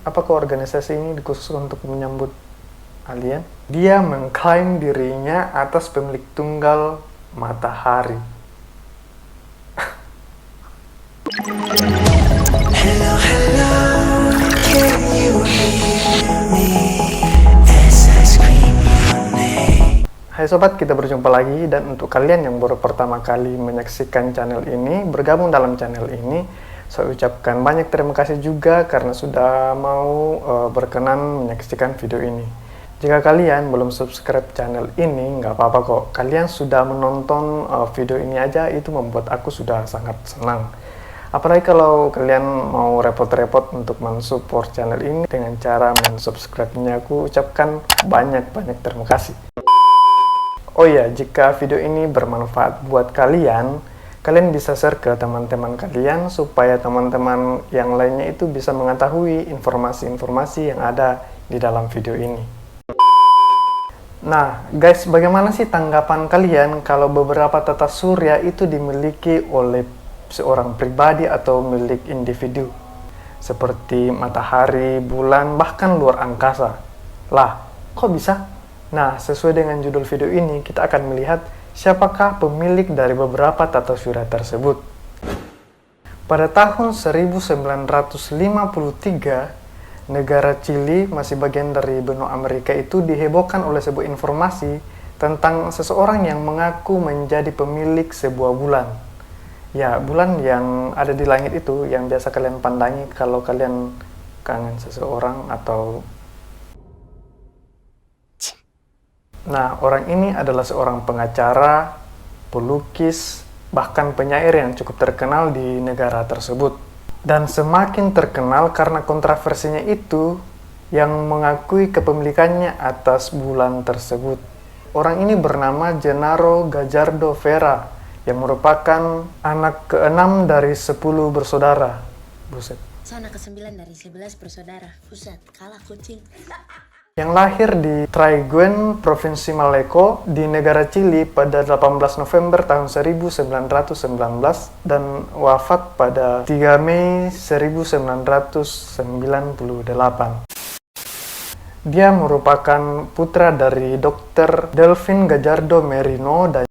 Apakah organisasi ini dikhusus untuk menyambut alien? Dia mengklaim dirinya atas pemilik tunggal matahari. Hello, hello, can you hear me as I scream your name? Hai sobat, kita berjumpa lagi, dan untuk kalian yang baru pertama kali menyaksikan channel ini, bergabung dalam channel ini, saya ucapkan banyak terima kasih juga karena sudah mau berkenan menyaksikan video ini. Jika kalian belum subscribe channel ini, nggak apa-apa kok. Kalian sudah menonton video ini aja, itu membuat aku sudah sangat senang. Apalagi kalau kalian mau repot-repot untuk mensupport channel ini dengan cara mensubscribe-nya, aku ucapkan banyak-banyak terima kasih. Oh ya, jika video ini bermanfaat buat kalian, kalian bisa share ke teman-teman kalian supaya teman-teman yang lainnya itu bisa mengetahui informasi-informasi yang ada di dalam video ini. Nah, guys, bagaimana sih tanggapan kalian kalau beberapa tata surya itu dimiliki oleh seorang pribadi atau milik individu? Seperti matahari, bulan, bahkan luar angkasa. Lah, kok bisa? Nah, sesuai dengan judul video ini, kita akan melihat siapakah pemilik dari beberapa tata surya tersebut. Pada tahun 1953, negara Chili, masih bagian dari benua Amerika, itu dihebohkan oleh sebuah informasi tentang seseorang yang mengaku menjadi pemilik sebuah bulan. Ya, bulan yang ada di langit itu, yang biasa kalian pandangi kalau kalian kangen seseorang atau... Nah, orang ini adalah seorang pengacara, pelukis, bahkan penyair yang cukup terkenal di negara tersebut. Dan semakin terkenal karena kontroversinya itu yang mengakui kepemilikannya atas bulan tersebut. Orang ini bernama Gennaro Gajardo Vera, yang merupakan anak ke-6 dari 10 bersaudara. Buset. Saya anak ke-9 dari 11 bersaudara. Buset, kalah kucing. Yang lahir di Traiguén, Provinsi Malleco, di negara Chili pada 18 November tahun 1919 dan wafat pada 3 Mei 1998. Dia merupakan putra dari Dr. Delfin Gajardo Merino dan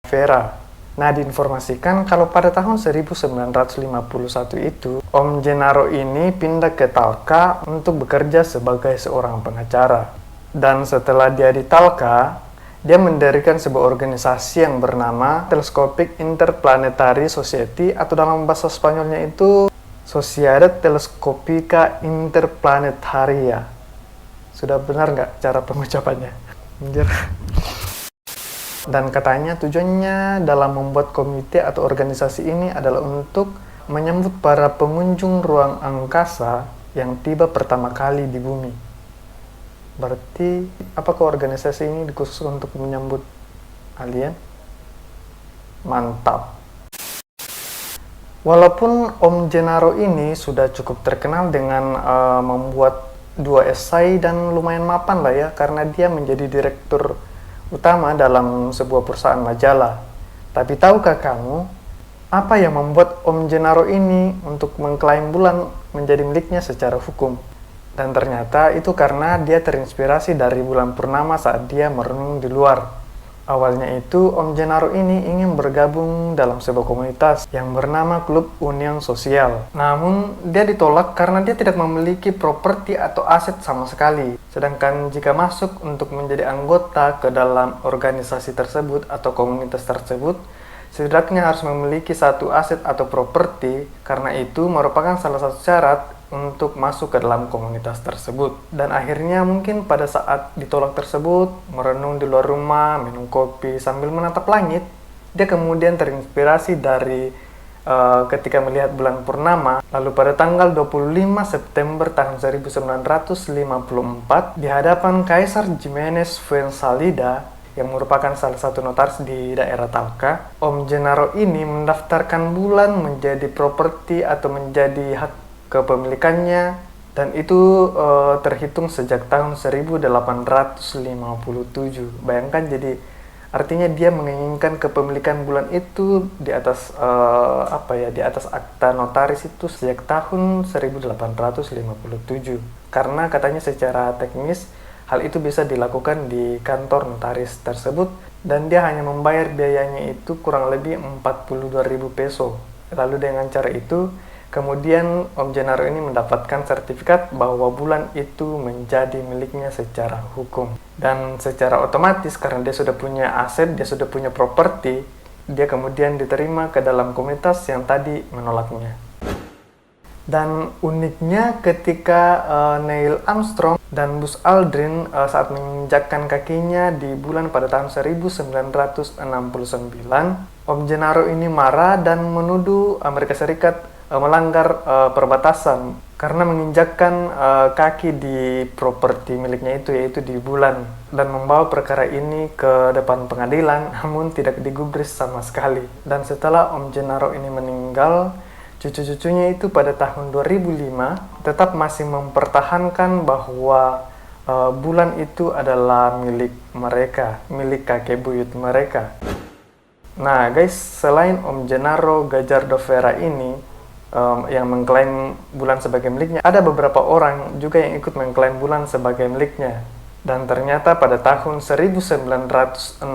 Vera. Nah, diinformasikan kalau pada tahun 1951 itu, Om Gennaro ini pindah ke Talca untuk bekerja sebagai seorang pengacara. Dan setelah dia di Talca, dia mendirikan sebuah organisasi yang bernama Telescopic Interplanetary Society, atau dalam bahasa Spanyolnya itu Sociedad Telescopica Interplanetaria. Sudah benar nggak cara pengucapannya? Anjir. Dan katanya tujuannya dalam membuat komite atau organisasi ini adalah untuk menyambut para pengunjung ruang angkasa yang tiba pertama kali di bumi. Berarti, apakah organisasi ini dikhusus untuk menyambut alien? Mantap. Walaupun Om Gennaro ini sudah cukup terkenal dengan membuat 2 esai dan lumayan mapan lah ya, karena dia menjadi direktur utama dalam sebuah perusahaan majalah. Tapi tahukah kamu, apa yang membuat Om Gennaro ini untuk mengklaim bulan menjadi miliknya secara hukum? Dan ternyata itu karena dia terinspirasi dari bulan purnama saat dia merenung di luar. Awalnya itu, Om Gennaro ini ingin bergabung dalam sebuah komunitas yang bernama Klub Union Sosial. Namun, dia ditolak karena dia tidak memiliki properti atau aset sama sekali. Sedangkan jika masuk untuk menjadi anggota ke dalam organisasi tersebut atau komunitas tersebut, setidaknya harus memiliki satu aset atau properti, karena itu merupakan salah satu syarat untuk masuk ke dalam komunitas tersebut. Dan akhirnya mungkin pada saat ditolak tersebut, merenung di luar rumah, minum kopi sambil menatap langit, dia kemudian terinspirasi dari ketika melihat bulan purnama. Lalu pada tanggal 25 September tahun 1954, di hadapan Kaisar Jimenez Fuenzalida, yang merupakan salah satu notaris di daerah Talca, Om Gennaro ini mendaftarkan bulan menjadi properti atau menjadi hak kepemilikannya, dan itu terhitung sejak tahun 1857. Bayangkan, jadi Artinya dia menginginkan kepemilikan bulan itu di atas di atas akta notaris itu sejak tahun 1857. Karena katanya secara teknis hal itu bisa dilakukan di kantor notaris tersebut dan dia hanya membayar biayanya itu kurang lebih 42.000 peso. Lalu dengan cara itu kemudian Om Gennaro ini mendapatkan sertifikat bahwa bulan itu menjadi miliknya secara hukum. Dan secara otomatis karena dia sudah punya aset, dia sudah punya properti, dia kemudian diterima ke dalam komunitas yang tadi menolaknya. Dan uniknya ketika Neil Armstrong dan Buzz Aldrin saat menginjakkan kakinya di bulan pada tahun 1969, Om Gennaro ini marah dan menuduh Amerika Serikat melanggar perbatasan karena menginjakkan kaki di properti miliknya itu, yaitu di bulan, dan membawa perkara ini ke depan pengadilan namun tidak digubris sama sekali. Dan setelah Om Gennaro ini meninggal, cucu-cucunya itu pada tahun 2005 tetap masih mempertahankan bahwa bulan itu adalah milik mereka, milik kakek buyut mereka. Nah guys, selain Om Gennaro Gajardo Vera ini yang mengklaim bulan sebagai miliknya, ada beberapa orang juga yang ikut mengklaim bulan sebagai miliknya. Dan ternyata pada tahun 1967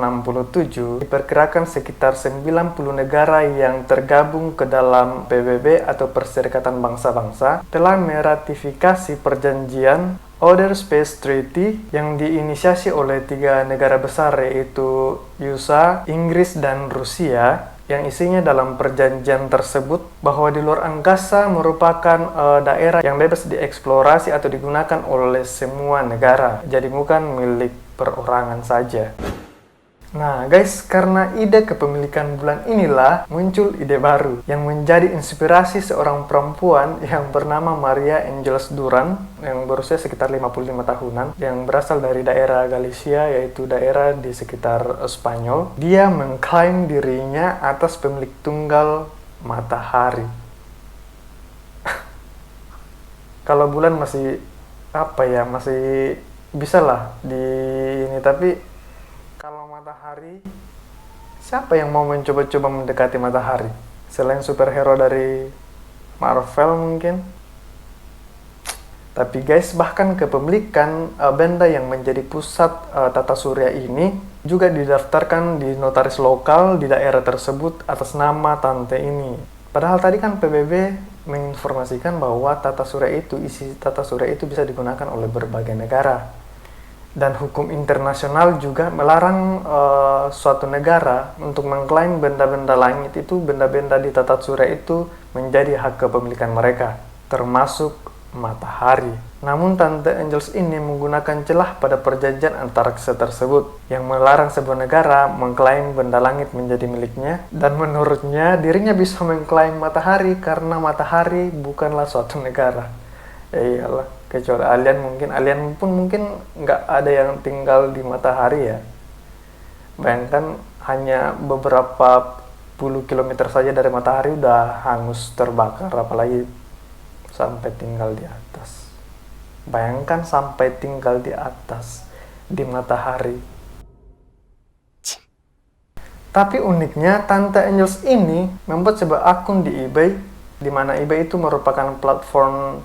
diperkirakan sekitar 90 negara yang tergabung ke dalam PBB atau Perserikatan Bangsa-Bangsa telah meratifikasi perjanjian Outer Space Treaty yang diinisiasi oleh 3 negara besar, yaitu USA, Inggris, dan Rusia, yang isinya dalam perjanjian tersebut bahwa di luar angkasa merupakan daerah yang bebas dieksplorasi atau digunakan oleh semua negara, jadi bukan milik perorangan saja. Nah guys, karena ide kepemilikan bulan inilah muncul ide baru yang menjadi inspirasi seorang perempuan yang bernama Maria Angeles Duran yang berusia sekitar 55 tahunan yang berasal dari daerah Galicia, yaitu daerah di sekitar Spanyol. Dia mengklaim dirinya atas pemilik tunggal matahari. Kalau bulan masih masih bisa lah di ini, tapi kalau matahari, siapa yang mau mencoba-coba mendekati matahari? Selain superhero dari Marvel mungkin. Tapi guys, bahkan kepemilikan benda yang menjadi pusat tata surya ini juga didaftarkan di notaris lokal di daerah tersebut atas nama tante ini. Padahal tadi kan PBB menginformasikan bahwa isi tata surya itu bisa digunakan oleh berbagai negara. Dan hukum internasional juga melarang suatu negara untuk mengklaim benda-benda langit itu, benda-benda di tata surya itu menjadi hak kepemilikan mereka, termasuk matahari. Namun Tante Angels ini menggunakan celah pada perjanjian antariksa tersebut yang melarang sebuah negara mengklaim benda langit menjadi miliknya, dan menurutnya dirinya bisa mengklaim matahari karena matahari bukanlah suatu negara. Ya iyalah, kecuali alien pun mungkin nggak ada yang tinggal di matahari ya. Bayangkan hanya beberapa puluh kilometer saja dari matahari udah hangus terbakar, apalagi sampai tinggal di atas. Bayangkan sampai tinggal di atas, di matahari. Tapi uniknya Tante Angels ini membuat sebuah akun di eBay, di mana eBay itu merupakan platform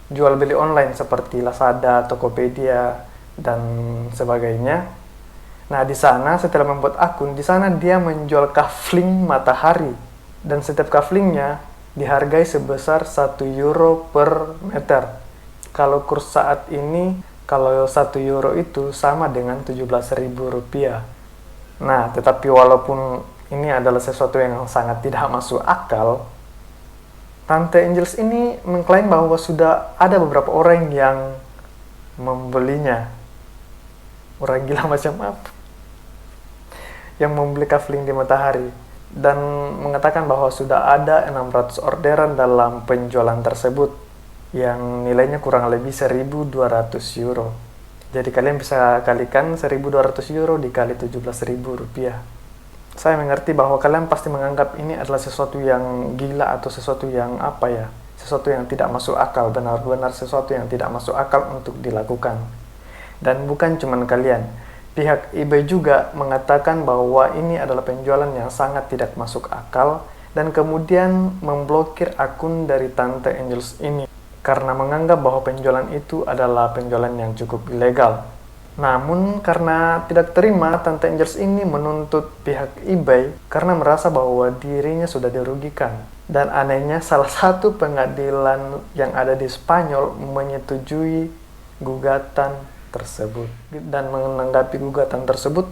jual beli online seperti Lazada, Tokopedia, dan sebagainya. Nah, di sana setelah membuat akun, di sana dia menjual kafling matahari, dan setiap kaflingnya dihargai sebesar 1 euro per meter. Kalau kurs saat ini, kalau 1 euro itu sama dengan 17.000 rupiah. Nah, tetapi walaupun ini adalah sesuatu yang sangat tidak masuk akal, Tante Angels ini mengklaim bahwa sudah ada beberapa orang yang membelinya. Orang gila macam apa? Yang membeli kafling di matahari. Dan mengatakan bahwa sudah ada 600 orderan dalam penjualan tersebut yang nilainya kurang lebih 1.200 euro. Jadi kalian bisa kalikan 1.200 euro dikali 17.000 rupiah. Saya mengerti bahwa kalian pasti menganggap ini adalah sesuatu yang gila atau sesuatu yang sesuatu yang tidak masuk akal, benar-benar sesuatu yang tidak masuk akal untuk dilakukan. Dan bukan cuma kalian, Pihak eBay juga mengatakan bahwa ini adalah penjualan yang sangat tidak masuk akal dan kemudian memblokir akun dari Tante Angels ini karena menganggap bahwa penjualan itu adalah penjualan yang cukup ilegal. Namun karena tidak terima, Tante Angels ini menuntut pihak eBay karena merasa bahwa dirinya sudah dirugikan. Dan anehnya salah satu pengadilan yang ada di Spanyol menyetujui gugatan tersebut. Dan menanggapi gugatan tersebut,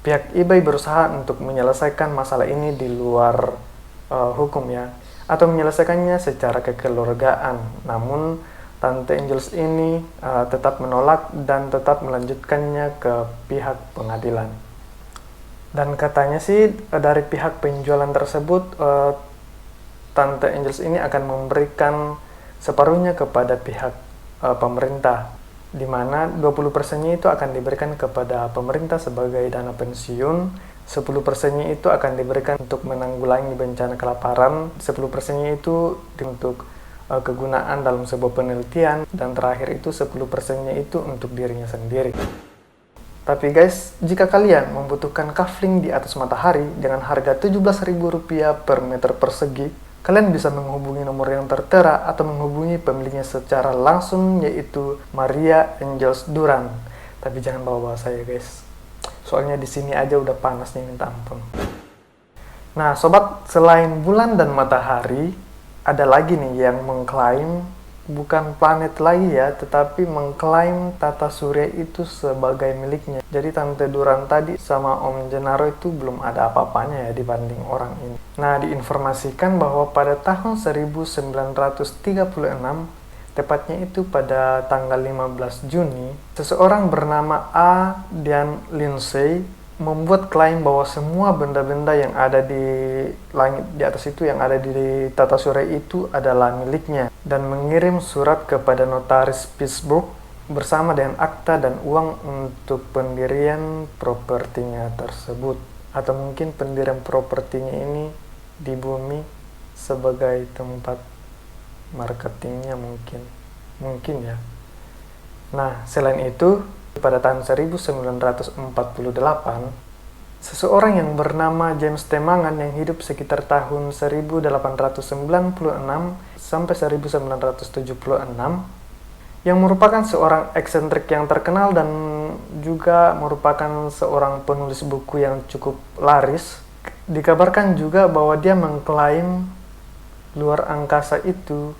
pihak eBay berusaha untuk menyelesaikan masalah ini di luar hukum ya, atau menyelesaikannya secara kekeluargaan. Namun Tante Angels ini tetap menolak dan tetap melanjutkannya ke pihak pengadilan. Dan katanya sih dari pihak penjualan tersebut, Tante Angels ini akan memberikan separuhnya kepada pihak pemerintah, di mana 20%-nya itu akan diberikan kepada pemerintah sebagai dana pensiun, 10%-nya itu akan diberikan untuk menanggulangi bencana kelaparan, 10%-nya itu untuk kegunaan dalam sebuah penelitian, dan terakhir itu 10%-nya itu untuk dirinya sendiri. Tapi guys, jika kalian membutuhkan kafling di atas matahari dengan harga Rp17.000 per meter persegi, kalian bisa menghubungi nomor yang tertera atau menghubungi pemiliknya secara langsung, yaitu Maria Angels Duran. Tapi jangan bawa-bawa saya guys, soalnya di sini aja udah panasnya minta ampun. Nah sobat, selain bulan dan matahari, ada lagi nih yang mengklaim bukan planet lagi ya, tetapi mengklaim tata surya itu sebagai miliknya. Jadi Tante Duran tadi sama Om Gennaro itu belum ada apa-apanya ya dibanding orang ini. Nah, diinformasikan bahwa pada tahun 1936, tepatnya itu pada tanggal 15 Juni, seseorang bernama A. Dian Lindsay membuat klaim bahwa semua benda-benda yang ada di langit di atas itu, yang ada di tata surya itu adalah miliknya, dan mengirim surat kepada notaris Pittsburgh bersama dengan akta dan uang untuk pendirian propertinya tersebut, atau mungkin pendirian propertinya ini di bumi sebagai tempat marketingnya mungkin ya. Nah selain itu, pada tahun 1948, seseorang yang bernama James T. Mangan yang hidup sekitar tahun 1896 sampai 1976, yang merupakan seorang eksentrik yang terkenal dan juga merupakan seorang penulis buku yang cukup laris, dikabarkan juga bahwa dia mengklaim luar angkasa itu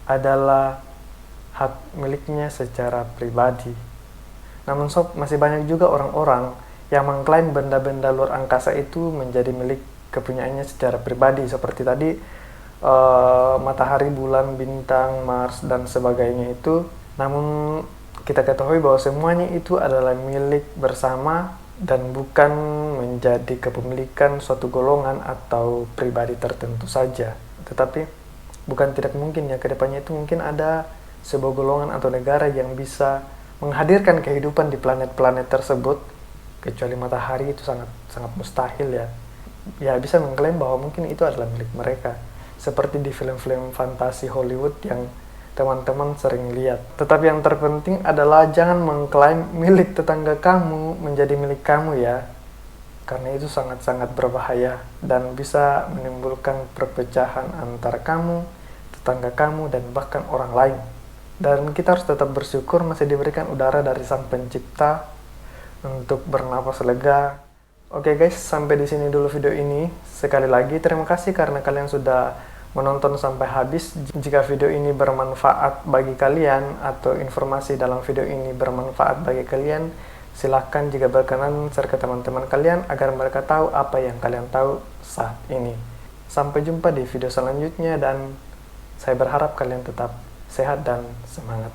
adalah hak miliknya secara pribadi. Namun sob, masih banyak juga orang-orang yang mengklaim benda-benda luar angkasa itu menjadi milik kepunyaannya secara pribadi, seperti tadi matahari, bulan, bintang, Mars, dan sebagainya itu. Namun kita ketahui bahwa semuanya itu adalah milik bersama dan bukan menjadi kepemilikan suatu golongan atau pribadi tertentu saja. Tetapi bukan tidak mungkin ya, kedepannya itu mungkin ada sebuah golongan atau negara yang bisa menghadirkan kehidupan di planet-planet tersebut, kecuali matahari itu sangat mustahil ya. Ya bisa mengklaim bahwa mungkin itu adalah milik mereka, seperti di film-film fantasi Hollywood yang teman-teman sering lihat. Tetapi yang terpenting adalah jangan mengklaim milik tetangga kamu menjadi milik kamu ya, karena itu sangat-sangat berbahaya dan bisa menimbulkan perpecahan antara kamu, tetangga kamu, dan bahkan orang lain. Dan kita harus tetap bersyukur masih diberikan udara dari Sang Pencipta untuk bernapas lega. Oke guys, sampai di sini dulu video ini. Sekali lagi terima kasih karena kalian sudah menonton sampai habis. Jika video ini bermanfaat bagi kalian atau informasi dalam video ini bermanfaat bagi kalian, silahkan jika berkenan share ke teman-teman kalian agar mereka tahu apa yang kalian tahu saat ini. Sampai jumpa di video selanjutnya dan saya berharap kalian tetap sehat dan semangat.